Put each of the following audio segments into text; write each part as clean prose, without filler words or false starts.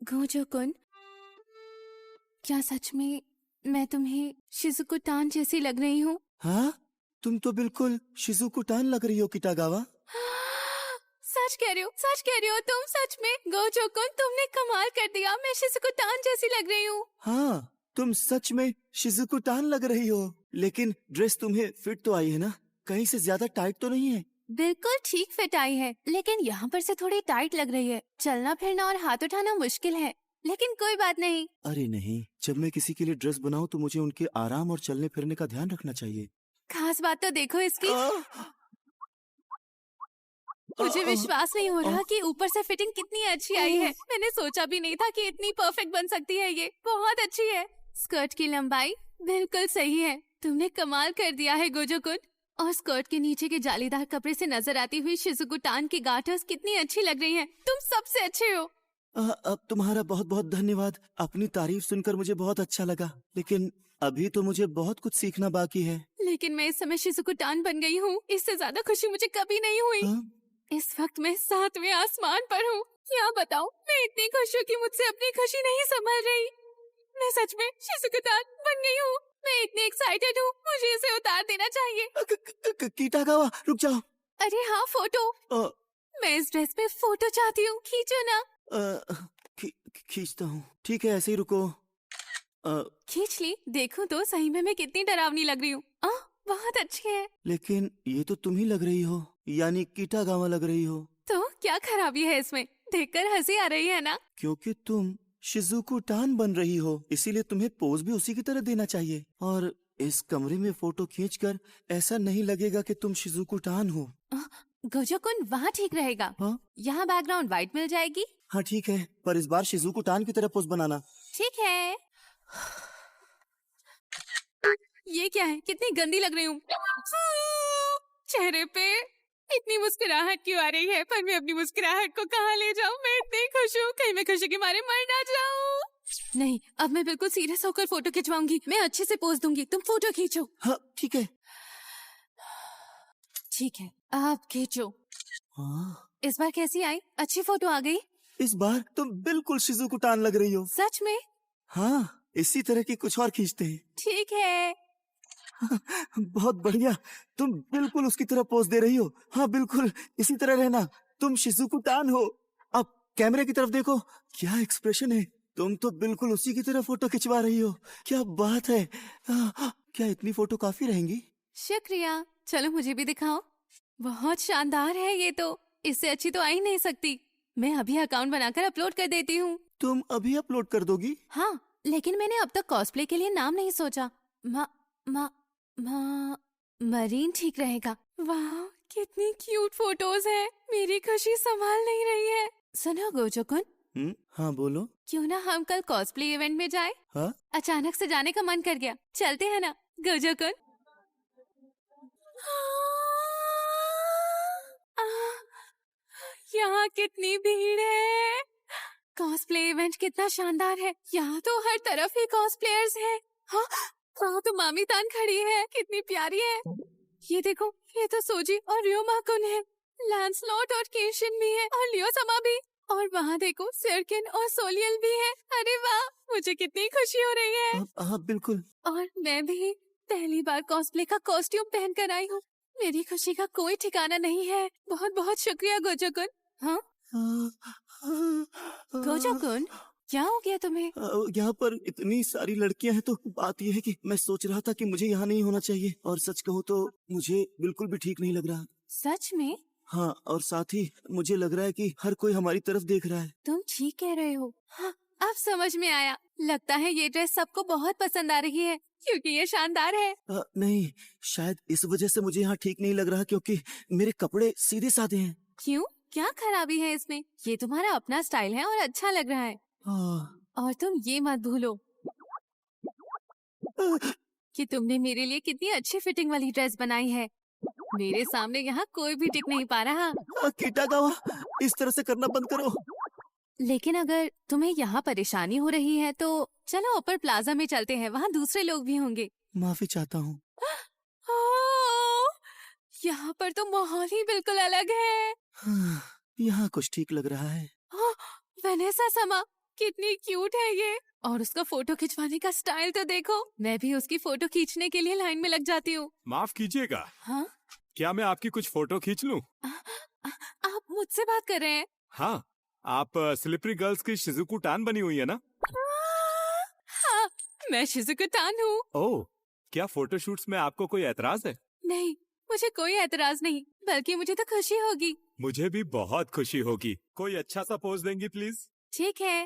गोजो-कुन, क्या सच में मैं तुम्हें शिज़ुको टान जैसी लग रही हूँ? हाँ, तुम तो बिल्कुल शिज़ुको टान लग रही हो किटागावा। सच कह रही हो तुम सच में? गोजो-कुन, तुमने कमाल कर दिया, मैं शिज़ुको टान जैसी लग रही हूँ। हाँ, तुम सच में शिज़ुको टान लग रही हो। लेकिन ड्रेस तुम्हें फिट तो आई है ना? कहीं से ज्यादा टाइट तो नहीं है? बिल्कुल ठीक फिट आई है, लेकिन यहाँ पर से थोड़ी टाइट लग रही है। चलना फिरना और हाथ उठाना मुश्किल है, लेकिन कोई बात नहीं। अरे नहीं, जब मैं किसी के लिए ड्रेस बनाऊं तो मुझे उनके आराम और चलने फिरने का ध्यान रखना चाहिए। खास बात तो देखो इसकी। आ, मुझे आ, विश्वास नहीं हो आ, रहा कि ऊपर से फिटिंग कितनी अच्छी आई है। मैंने सोचा भी नहीं था कि इतनी परफेक्ट बन सकती है। ये बहुत अच्छी है। स्कर्ट की लंबाई बिल्कुल सही है। तुमने कमाल कर दिया है गोजो-कुन। और स्कर्ट के नीचे के जालीदार कपड़े से नजर आती हुई शिज़ुको टान की गार्टर्स कितनी अच्छी लग रही हैं। तुम सबसे अच्छे हो। अब तुम्हारा बहुत बहुत धन्यवाद। अपनी तारीफ सुनकर मुझे बहुत अच्छा लगा, लेकिन अभी तो मुझे बहुत कुछ सीखना बाकी है। लेकिन मैं इस समय शिज़ुको टान बन गई हूँ। इससे ज्यादा खुशी मुझे कभी नहीं हुई। हाँ? इस वक्त मैं 7वें आसमान पर हूँ। क्या बताऊँ, मैं इतनी खुश हूँ कि मुझसे अपनी खुशी नहीं संभल रही। मैं सच में शिज़ुको टान बन गई हूँ। मैं इतनी एक्साइटेड हूँ, मुझे इसे उतार देना चाहिए। किटागावा, रुक जाओ। अरे हाँ, फोटो। अ, मैं इस ड्रेस में फोटो चाहती हूँ, खींचो ना। अ, खींचता हूँ। ठीक है, ऐसे ही रुको। अ, खींच ली। देखो तो सही में मैं कितनी डरावनी लग रही हूँ। बहुत अच्छी है। लेकिन ये तो तुम ही लग रही हो, यानी किटागावा लग रही हो। तो क्या खराबी है इसमें? देखकर हंसी आ रही है ना? क्योंकि तुम शिजुको टान बन रही हो, इसीलिए तुम्हें पोज भी उसी की तरह देना चाहिए। और इस कमरे में फोटो खींचकर ऐसा नहीं लगेगा कि तुम शिजुको टान हो। गोजो-कुन, वहाँ ठीक रहेगा। हाँ यहाँ बैकग्राउंड वाइट मिल जाएगी। हाँ ठीक है, पर इस बार शिजुको टान की तरह पोज बनाना। ठीक है। ये क्या है? कितनी गंदी लग रही हूँ। चेहरे पे इतनी मुस्कुराहट क्यों आ रही है? पर मैं अपनी मुस्कुराहट को कहाँ ले जाऊँ? मैं इतनी खुश हूँ, कहीं मैं खुशी के मारे मर ना जाऊँ। नहीं, अब मैं बिल्कुल सीरियस होकर फोटो खिंचवाऊंगी। मैं अच्छे से पोज दूंगी, तुम फोटो खींचो। हाँ ठीक है। ठीक है, अब खींचो। हाँ, इस बार कैसी आई? अच्छी फोटो आ गई? इस बार तुम बिल्कुल शिजुको टान लग रही हो। सच में? हाँ, इसी तरह की कुछ और खींचते हैं। ठीक है। बहुत बढ़िया, तुम बिल्कुल उसकी तरह पोज दे रही हो। हाँ बिल्कुल, इसी तरह रहना। तुम शिजुको टान हो। अब कैमरे की तरफ देखो, क्या एक्सप्रेशन है। तुम तो बिल्कुल उसी की तरह फोटो खिंचवा रही हो। क्या बात है। क्या इतनी फोटो काफी रहेंगी? शुक्रिया। चलो मुझे भी दिखाओ। बहुत शानदार है ये तो। इससे अच्छी तो आ ही नहीं सकती। मैं अभी अकाउंट बनाकर अपलोड कर देती हूँ। तुम अभी अपलोड कर दोगी? हाँ, लेकिन मैंने अब तक कॉस्प्ले के लिए नाम नहीं सोचा। मा, मा, मा, मरीन ठीक रहेगा। वाह, कितनी क्यूट फोटोज है। मेरी खुशी संभाल नहीं रही है। सुनो गोजो-कुन, हाँ बोलो। क्यों ना हम कल कॉस्प्ले इवेंट में जाए? हाँ अचानक से जाने का मन कर गया। चलते हैं ना गोजो-कुन? यहाँ कितनी भीड़ है। कॉस्प्ले इवेंट कितना शानदार है। यहाँ तो हर तरफ ही कॉस्प्लेयर्स हैं। हाँ, वहाँ तो मामी तान खड़ी है, कितनी प्यारी है। ये देखो, ये तो सोजी और रियोमा-कुन है। लैंसलॉट और केशिन भी है और लियो समा भी। और वहाँ देखो, सिरकिन और सोलियल भी है। अरे वाह, मुझे कितनी खुशी हो रही है। हाँ बिल्कुल। और मैं भी पहली बार कॉस्प्ले का कॉस्ट्यूम पहन कर आई हूँ। मेरी खुशी का कोई ठिकाना नहीं है। बहुत बहुत शुक्रिया गोजो-कुन। हाँ गोजो-कुन, क्या हो गया तुम्हें? यहाँ पर इतनी सारी लड़कियां हैं, तो बात यह है कि मैं सोच रहा था कि मुझे यहाँ नहीं होना चाहिए। और सच कहूँ तो मुझे बिल्कुल भी ठीक नहीं लग रहा। सच में? हाँ, और साथ ही मुझे लग रहा है कि हर कोई हमारी तरफ देख रहा है। तुम ठीक कह रहे हो। हाँ, अब समझ में आया। लगता है ये ड्रेस सबको बहुत पसंद आ रही है, क्योंकि ये शानदार है। नहीं, शायद इस वजह से मुझे यहाँ ठीक नहीं लग रहा, क्योंकि मेरे कपड़े सीधे साधे हैं। क्यों? क्या खराबी है इसमें? ये तुम्हारा अपना स्टाइल है और अच्छा लग रहा है। और तुम ये मत भूलो कि तुमने मेरे लिए कितनी अच्छी फिटिंग वाली ड्रेस बनाई है। मेरे सामने यहाँ कोई भी टिक नहीं पा रहा। किटागावा, इस तरह से करना बंद करो। लेकिन अगर तुम्हें यहाँ परेशानी हो रही है तो चलो ऊपर प्लाजा में चलते हैं, वहाँ दूसरे लोग भी होंगे। माफी चाहता हूँ। यहाँ पर तो माहौल ही बिल्कुल अलग है। यहाँ कुछ ठीक लग रहा है। वेनेसा समा, कितनी क्यूट है ये। और उसका फोटो खिंचवाने का स्टाइल तो देखो। मैं भी उसकी फोटो खींचने के लिए लाइन में लग जाती हूँ। माफ कीजिएगा, हाँ, क्या मैं आपकी कुछ फोटो खींच लूं? आप मुझसे बात कर रहे हैं? हाँ, आप स्लिपरी गर्ल्स की शिजुकू टान बनी हुई है ना? हाँ, मैं शिजुको टान हूँ। ओह, क्या फोटो शूट्स में आपको कोई एतराज है? नहीं, मुझे कोई एतराज नहीं, बल्कि मुझे तो खुशी होगी। मुझे भी बहुत खुशी होगी। कोई अच्छा सा पोज देंगी प्लीज? ठीक है।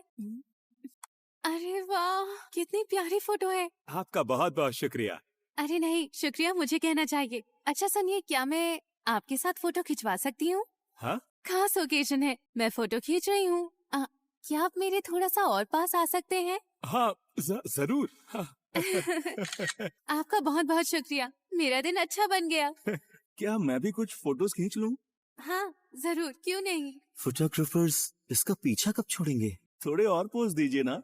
अरे वाह, कितनी प्यारी फोटो है। आपका बहुत बहुत शुक्रिया। अरे नहीं, शुक्रिया मुझे कहना चाहिए। अच्छा सुनिए, क्या मैं आपके साथ फोटो खिंचवा सकती हूँ? हाँ, खास ओकेजन है, मैं फोटो खींच रही हूँ। क्या आप मेरे थोड़ा सा और पास आ सकते हैं? हाँ, जरूर। हाँ। आपका बहुत बहुत शुक्रिया, मेरा दिन अच्छा बन गया। क्या मैं भी कुछ फोटोज खींच लूं? हाँ जरूर, क्यों नहीं। फोटोग्राफर्स इसका पीछा कब छोड़ेंगे? थोड़े और पोज दीजिए ना।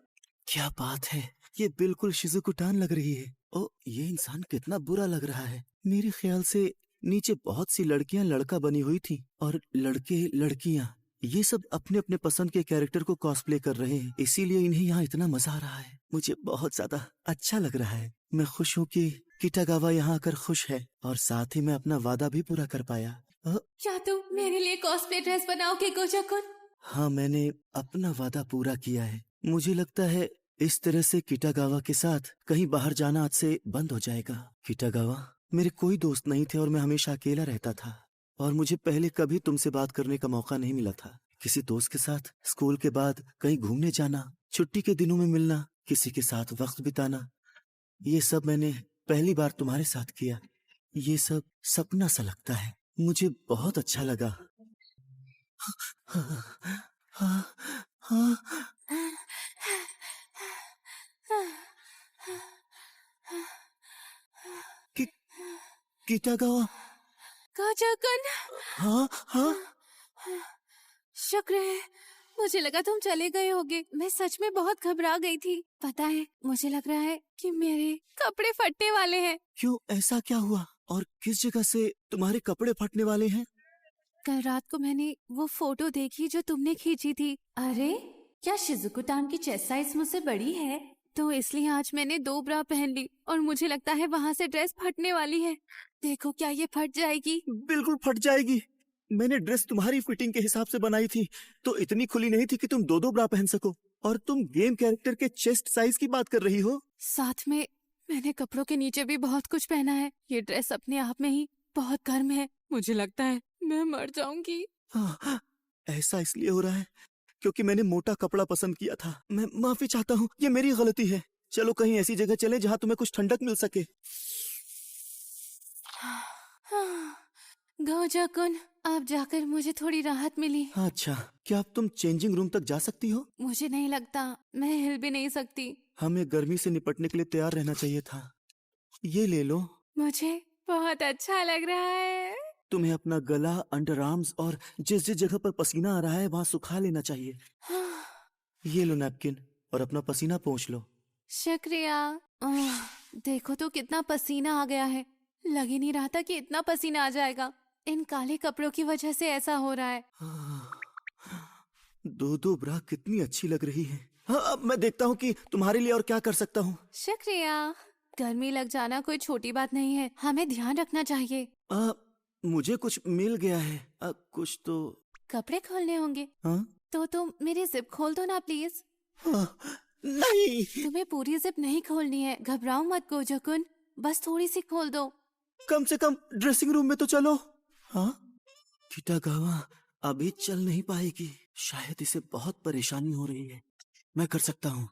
क्या बात है, ये बिल्कुल शिजुको टान लग रही है। ओ, ये इंसान कितना बुरा लग रहा है। मेरे ख्याल से नीचे बहुत सी लड़कियां लड़का बनी हुई थी और लड़के लड़कियां, ये सब अपने अपने पसंद के कैरेक्टर को कॉस्प्ले कर रहे हैं, इसीलिए इन्हें यहाँ इतना मजा आ रहा है। मुझे बहुत ज्यादा अच्छा लग रहा है। मैं खुश हूँ कि किटागावा यहाँ आकर खुश है और साथ ही मैं अपना वादा भी पूरा कर पाया। क्या तुम मेरे लिए कॉस्प्ले ड्रेस बनाओगे गोजो-कुन? हाँ, मैंने अपना वादा पूरा किया है। मुझे लगता है इस तरह से किटागावा के साथ कहीं बाहर जाना आज से बंद हो जाएगा। किटागावा, मेरे कोई दोस्त नहीं थे और मैं हमेशा अकेला रहता था और मुझे पहले कभी तुमसे बात करने का मौका नहीं मिला था। किसी दोस्त के साथ स्कूल के बाद कहीं घूमने जाना, छुट्टी के दिनों में मिलना, किसी के साथ वक्त बिताना, ये सब मैंने पहली बार तुम्हारे साथ किया। ये सब सपना सा लगता है। मुझे बहुत अच्छा लगा। कि, किटागावा। गोजो-कुन, हाँ हाँ। शुक्र है, मुझे लगा तुम चले गए होगे। मैं सच में बहुत घबरा गई थी। पता है, मुझे लग रहा है कि मेरे कपड़े फटने वाले हैं। क्यों, ऐसा क्या हुआ और किस जगह से तुम्हारे कपड़े फटने वाले हैं? कल रात को मैंने वो फोटो देखी जो तुमने खींची थी। अरे, क्या शिजुको टान की चेस्ट साइज मुझसे बड़ी है? तो इसलिए आज मैंने 2 ब्रा पहन ली और मुझे लगता है वहाँ से ड्रेस फटने वाली है। देखो, क्या ये फट जाएगी? बिल्कुल फट जाएगी। मैंने ड्रेस तुम्हारी फिटिंग के हिसाब से बनाई थी, तो इतनी खुली नहीं थी कि तुम 2-2 ब्रा पहन सको। और तुम गेम कैरेक्टर के चेस्ट साइज की बात कर रही हो? साथ में मैंने कपड़ों के नीचे भी बहुत कुछ पहना है। ये ड्रेस अपने आप में ही बहुत गर्म है। मुझे लगता है मैं मर जाऊंगी। हाँ, ऐसा इसलिए हो रहा है क्योंकि मैंने मोटा कपड़ा पसंद किया था। मैं माफी चाहता हूँ, ये मेरी गलती है। चलो कहीं ऐसी जगह चले जहाँ तुम्हें कुछ ठंडक मिल सके। गोजो-कुन, अब जाकर मुझे थोड़ी राहत मिली। अच्छा, क्या अब तुम चेंजिंग रूम तक जा सकती हो? मुझे नहीं लगता, मैं हिल भी नहीं सकती। हमें गर्मी से निपटने के लिए तैयार रहना चाहिए था। ये ले लो। मुझे बहुत अच्छा लग रहा है। तुम्हें अपना गला, अंडर आर्म्स और जिस जिस जगह पर पसीना आ रहा है वहाँ सुखा लेना चाहिए। ये लो नैपकिन और अपना पसीना पोंछ लो। शुक्रिया। देखो तो कितना पसीना आ गया है। लग ही नहीं रहा था कि इतना पसीना आ जाएगा। इन काले कपड़ों की वजह से ऐसा हो रहा है। 2-2 ब्रा कितनी अच्छी लग रही है। हाँ, अब मैं देखता हूँ कि तुम्हारे लिए और क्या कर सकता हूँ। शुक्रिया। गर्मी लग जाना कोई छोटी बात नहीं है, हमें ध्यान रखना चाहिए। मुझे कुछ मिल गया है। कुछ तो। कपड़े खोलने होंगे। हाँ? तो तुम मेरी जिप खोल दो ना प्लीज। नहीं। तुम्हें पूरी जिप नहीं खोलनी है, घबराओ मत गोजो-कुन, बस थोड़ी सी खोल दो। कम से कम ड्रेसिंग रूम में तो चलो। हाँ? किटागावा अभी चल नहीं पाएगी। शायद इसे बहुत परेशानी हो रही है। मैं कर सकता हूँ।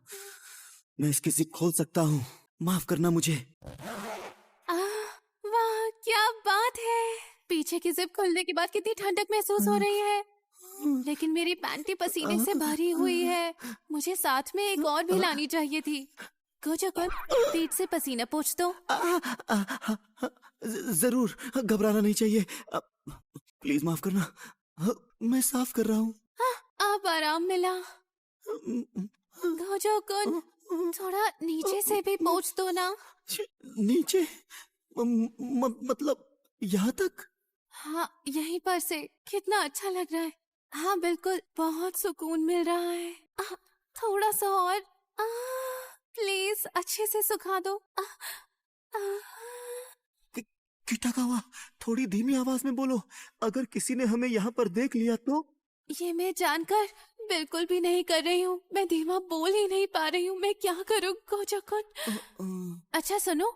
मैं इसकी जिप खोल सकता हूँ। माफ करना मुझे। वाह, क्या बात है। पीछे की जिप खोलने के बाद कितनी ठंडक महसूस हो रही है। लेकिन मेरी पैंटी पसीने से भरी हुई है। मुझे साथ में एक और भी लानी चाहिए थी। गोजो-कुन, पीठ से पसीना पोंछ दो। जरूर, घबराना नहीं चाहिए। प्लीज माफ करना, मैं साफ कर रहा हूँ। अब आराम मिला। गोजो-कुन, थोड़ा नीचे से भी पोंछ दो ना। नीचे? मतलब यहाँ तक? हाँ, यहीं पर से। कितना अच्छा लग रहा है। हाँ बिल्कुल, बहुत सुकून मिल रहा है। थोड़ा सा और। प्लीज अच्छे से सुखा दो। किटागावा, थोड़ी धीमी आवाज में बोलो। अगर किसी ने हमें यहाँ पर देख लिया तो? ये मैं जानकर बिल्कुल भी नहीं कर रही हूँ। मैं धीमा बोल ही नहीं पा रही हूँ। मैं क्या करूँ गोजो-कुन? अच्छा सुनो,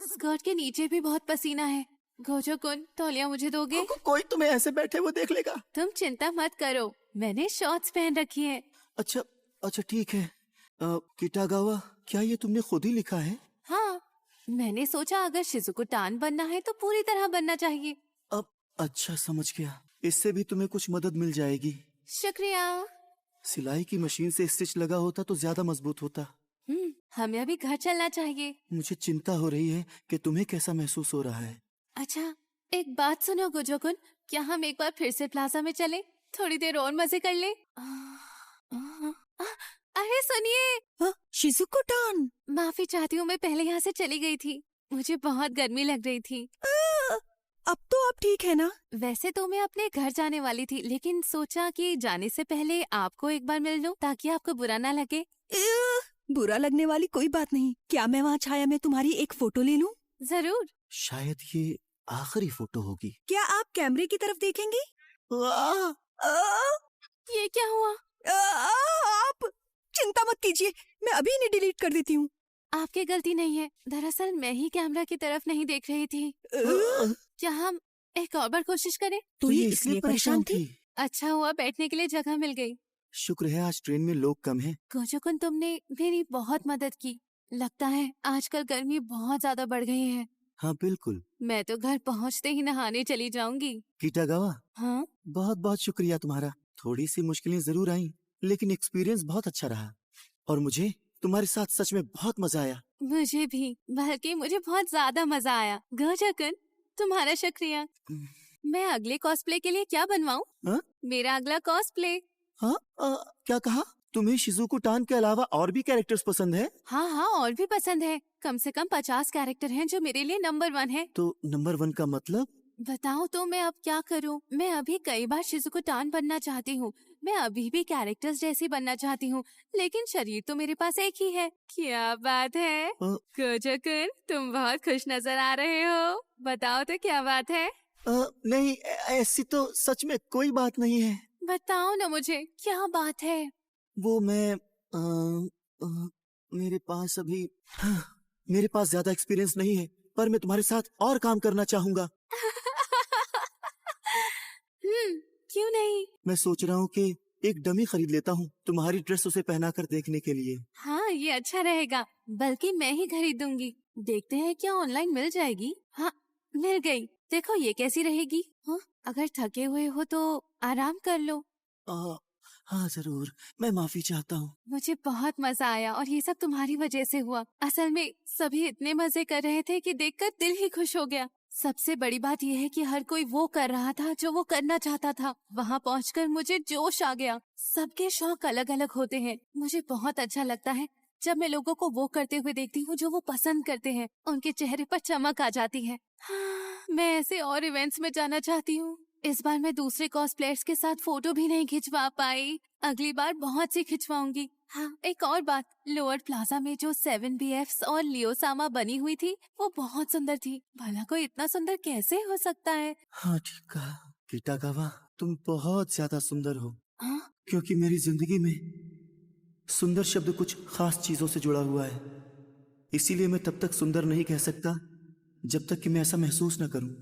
स्कर्ट के नीचे भी बहुत पसीना है। गोजो-कुन, तौलिया मुझे दोगे? कोई तुम्हें ऐसे बैठे हुए देख लेगा। तुम चिंता मत करो, मैंने शॉर्ट्स पहन रखी है। अच्छा अच्छा ठीक है। किटागावा, क्या ये तुमने खुद ही लिखा है? हाँ, मैंने सोचा अगर शिजुको टान बनना है तो पूरी तरह बनना चाहिए। अब अच्छा समझ गया। इससे भी तुम्हें कुछ मदद मिल जाएगी। शुक्रिया। सिलाई की मशीन से स्टिच लगा होता तो ज्यादा मजबूत होता। हमें अभी घर चलना चाहिए। मुझे चिंता हो रही है कि तुम्हें कैसा महसूस हो रहा है। अच्छा, एक बात सुनो गोजो-कुन, क्या हम एक बार फिर से प्लाजा में चले? थोड़ी देर और मजे कर ले। अरे सुनिए। शिजुको टान, माफी चाहती हूँ, मैं पहले यहाँ से चली गई थी। मुझे बहुत गर्मी लग रही थी। अब तो आप ठीक है ना? वैसे तो मैं अपने घर जाने वाली थी, लेकिन सोचा कि जाने से पहले आपको एक बार मिल लूं ताकि आपको बुरा ना लगे। बुरा लगने वाली कोई बात नहीं। क्या मैं वहाँ छाया में तुम्हारी एक फोटो ले लूं? जरूर। शायद ये आखिरी फोटो होगी। क्या आप कैमरे की तरफ देखेंगे? ये क्या हुआ? आप चिंता मत कीजिए, मैं अभी इन्हें डिलीट कर देती हूँ। आपकी गलती नहीं है, दरअसल मैं ही कैमरा की तरफ नहीं देख रही थी। क्या हम एक और बार कोशिश करें? तो ये इसलिए परेशान थी? अच्छा हुआ बैठने के लिए जगह मिल गई। शुक्र है आज ट्रेन में लोग कम हैं। गोजो-कुन, तुमने मेरी बहुत मदद की। लगता है आजकल गर्मी बहुत ज्यादा बढ़ गई है। हाँ बिल्कुल। मैं तो घर पहुँचते ही नहाने चली जाऊंगी। किटागावा, हाँ, बहुत बहुत शुक्रिया तुम्हारा। थोड़ी सी मुश्किलें जरूर आई, लेकिन एक्सपीरियंस बहुत अच्छा रहा और मुझे तुम्हारे साथ सच में बहुत मजा आया। मुझे भी, बल्कि मुझे बहुत ज्यादा मजा आया। गोजो-कुन, तुम्हारा शुक्रिया। मैं अगले कॉस्प्ले के लिए क्या बनवाऊं? हाँ? मेरा अगला कॉस्प्ले। हाँ? क्या कहा? तुम्हें शिजुको टान के अलावा और भी कैरेक्टर्स पसंद है? हाँ हाँ, और भी पसंद है। कम से कम 50 कैरेक्टर हैं जो मेरे लिए नंबर 1 है। तो नंबर 1 का मतलब? बताओ तो मैं अब क्या करूं? मैं अभी कई बार शिजुको टान बनना चाहती हूँ। मैं अभी भी कैरेक्टर्स जैसी बनना चाहती हूँ, लेकिन शरीर तो मेरे पास एक ही है। क्या बात है गोजो-कुन, तुम बहुत खुश नजर आ रहे हो। बताओ तो क्या बात है? नहीं, ऐसी तो सच में कोई बात नहीं है। बताओ ना मुझे, क्या बात है? वो मैं मेरे पास अभी मेरे पास ज्यादा एक्सपीरियंस नहीं है, पर मैं तुम्हारे साथ और काम करना चाहूंगा। क्यों नहीं? मैं सोच रहा हूँ कि एक डमी खरीद लेता हूँ तुम्हारी ड्रेस उसे पहनाकर देखने के लिए। हाँ, ये अच्छा रहेगा। बल्कि मैं ही खरीदूंगी। देखते हैं क्या ऑनलाइन मिल जाएगी। हाँ, मिल गई। देखो ये कैसी रहेगी। हाँ, अगर थके हुए हो तो आराम कर लो। हाँ जरूर, मैं माफी चाहता हूँ। मुझे बहुत मजा आया और ये सब तुम्हारी वजह से हुआ। असल में सभी इतने मजे कर रहे थे कि देखकर दिल ही खुश हो गया। सबसे बड़ी बात यह है कि हर कोई वो कर रहा था जो वो करना चाहता था। वहाँ पहुँचकर मुझे जोश आ गया। सबके शौक अलग अलग होते हैं। मुझे बहुत अच्छा लगता है जब मैं लोगों को वो करते हुए देखती हूँ जो वो पसंद करते हैं। उनके चेहरे पर चमक आ जाती है। हाँ, मैं ऐसे और इवेंट्स में जाना चाहती हूँ। इस बार मैं दूसरे कॉस्प्लेयर्स के साथ फोटो भी नहीं खिंचवा पाई। अगली बार बहुत सी खिंचवाऊंगी। हाँ, एक और बात, लोअर प्लाजा में जो 7BFs और लियोसामा बनी हुई थी वो बहुत सुंदर थी। भला कोई इतना सुंदर कैसे हो सकता है? हाँ ठीक कहा किटागावा, तुम बहुत ज्यादा सुंदर हो। हाँ? क्योंकि मेरी जिंदगी में सुंदर शब्द कुछ खास चीजों से जुड़ा हुआ है। इसीलिए मैं तब तक सुंदर नहीं कह सकता जब तक कि मैं ऐसा महसूस न करूं।